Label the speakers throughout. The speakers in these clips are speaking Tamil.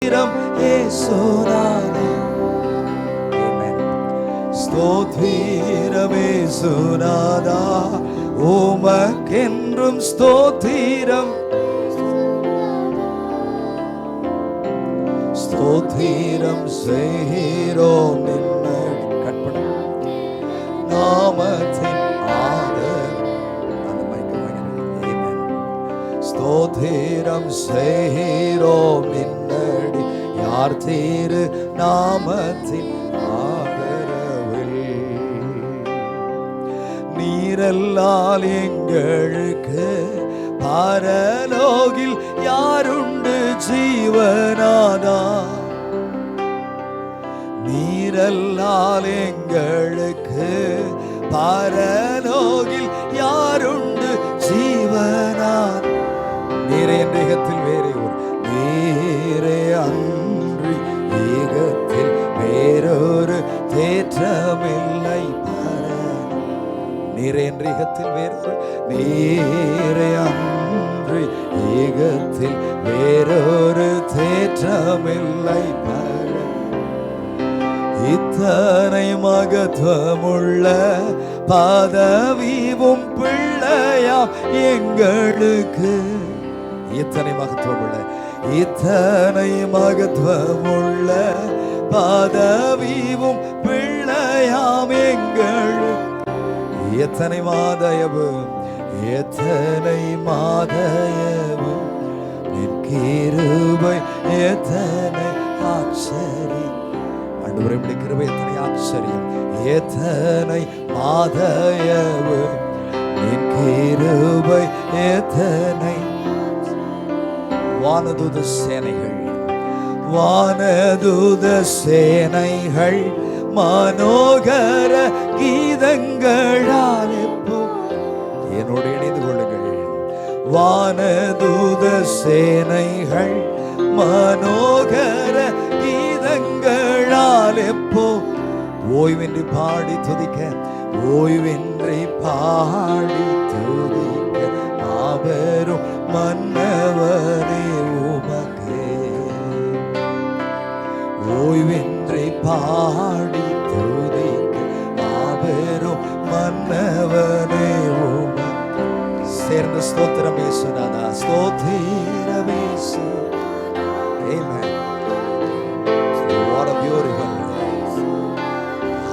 Speaker 1: ஏசுநாதா. ஆமென். ஸ்தோத்திரம் ஏசுநாதா, உமக்கென்றும் ஸ்தோத்திரம். ஸ்தோத்திரம் செய்கிறோம் கற்பனை நாமத்தின் ஆதர். அந்த மைக்கு. ஸ்தோத்திரம் செய்கிறோம் நின்னடி யார் தீரு நாமத்தின் ஆதரவில். நீரல்லால் எங்களுக்கு பரலோகில் யாருண்டு ஜீவனாதா. நீரல்லால் எங்களுக்கு பரலோகில் யாருண்டு ஜீவனாதா. நீரே என்ற ஈகத்தில் வேறே ஒரு நீரே அன்றி ஈகத்தில் வேறொரு தேற்றமில்லை. நீரே என்ற ஈகத்தில் வேறொரு நீரே அன்றி ஈகத்தில் வேறொரு தேற்றமில்லை. இத்தனை மகத்துவமுள்ள பதவியும் பிள்ளையாம் எங்களுக்கு. இத்தனை மகத்துவமுள்ள இத்தனை மகத்துவமுள்ள பதவியும் பிள்ளையாம் எங்களுக்கு. எத்தனை மாதயவு எத்தனை மாதயவு நின் கிருபை எத்தனை ஆச்சரியம். ஆண்டவரே கிருபை எத்தனை ஆச்சரியம். எத்தனை மாதயவு நின் கிருபை எத்தனை. வானதூத சேனைகள் வானதூத சேனைகள் மனோகர கீதங்களால் என்னோடு இணைந்து கொள்ளுங்கள். வானதூத சேனைகள் மனோகர கீதங்களால் எப்போ ஓய்வின்றி பாடி துதிக்க ஓய்வின்றி பாடி துதிக்க மாபெரும் மன்னவனே உமக்கே. ஓய்வின்றி பாடி துதிக்க மாபெரும் மன்னவனே உமக்கே. சேர்ந்த ஸ்தோத்திரம் இயேசுநாதா. ஸ்தோத்திரம் இயேசு. ஆமென். What a beautiful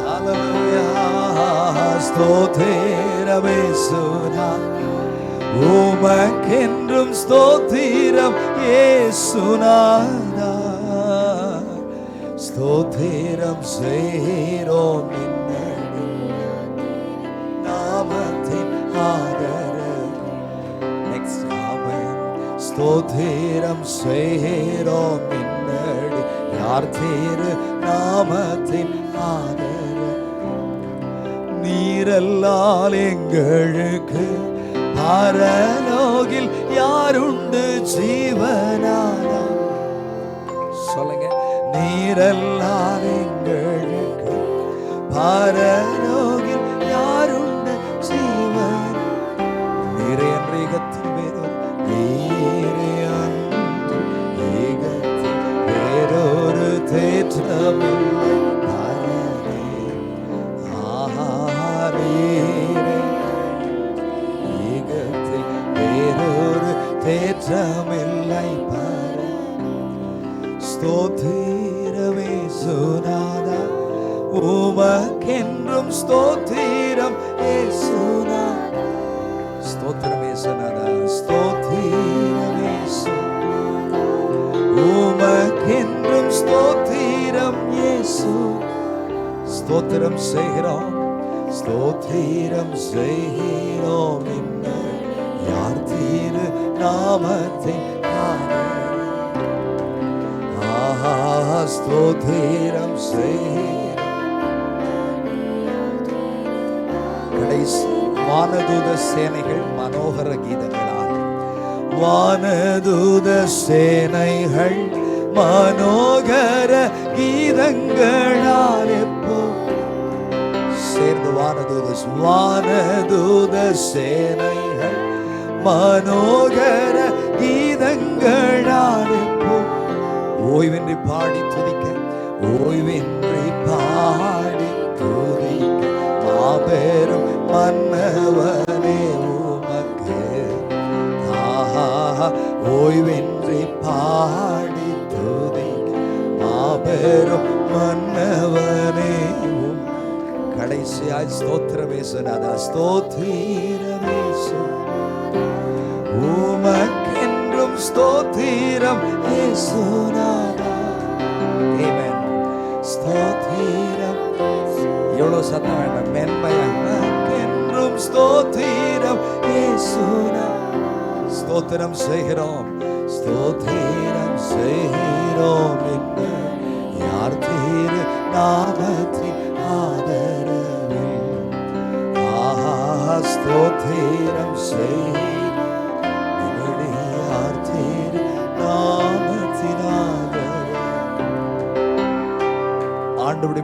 Speaker 1: hallelujah. ஸ்தோத்திரம் இயேசுநாதா, உமக்கென்றும் ஸ்தோத்திரம் இயேசுநாதா. ஸ்தோத்திரம் செய்கிறோம் நாமத்தின் ஆதரவு. நெக்ஸ்ட். ஆமென். ஸ்தோத்திரம் செய்கிறோம் நின்னடி யார் தீரு நாமத்தின் ஆதரவு. நீரல்லால் எங்களுக்கு பரலோகில் யாருண்டு ஜீவனாதா. சொல்லுங்க. நீரல்லால் எங்களுக்கு பரலோகில் யாருண்டு ஜீவன். நீரே என்ற ஈகத்தில் வேறொரு நீரே அன்று ஈகத்தில் வேறொரு தேற்றமில்லை. ஈகத்தில் வேறொரு தேற்றமில்லை. ஸ்தோத்திரம் இயேசுநாதா, உமக்கென்றும் ஸ்தோத்திரம் இயேசுநாதா. ஸ்தோத்திரம் இயேசுநாதா. ஸ்தோத்திரம் இயேசு. உமக்கென்றும் ஸ்தோத்திரம் இயேசு. ஸ்தோத்திரம் செய்கிறோம் ஸ்தோத்திரம் செய்கிறோம் யார் தீரு நாமத்தின் ஸ்தோத்திரம் கடைசி. வானதூத சேனைகள் மனோகர கீதங்களால் வானதூத சேனைகள் மனோகர கீதங்களால் எப்போ சேர்ந்து வானதூத சேனைகள் மனோகர கீதங்களால் எப்போ ஓய்வின்றி பாடி துதிக்க, ஓய்வின்றி பாடி துதிக்க மாபெரும் மன்னவனே உமக்கு. ஆஹா, ஓய்வின்றி பாடி துதிக்க மாபெரும் மன்னவனே. கடைசியாய் ஸ்தோத்திரமே சொன்னாத, ஸ்தோத்திரமே உமக்கென்றும் ஸ்தோத்திரம் இயேசுநாதா. ஆமென். ஸ்தோத்திரம். எவ்வளவு சத்தம் வேண்டாம், மென்மையாய் ஸ்தோத்திரம் இயேசுநாதா. ஸ்தோத்திரம் செய்கிறோம், ஸ்தோத்திரம் செய்கிறோம் என்று யார் தீரு நாமத்தின் ஆதரவில். ஆஹா, ஸ்தோத்திரம் செய்கிறோம் யார் தீரு நாமத்தின் ஆதரவில். ஆண்டவருடைய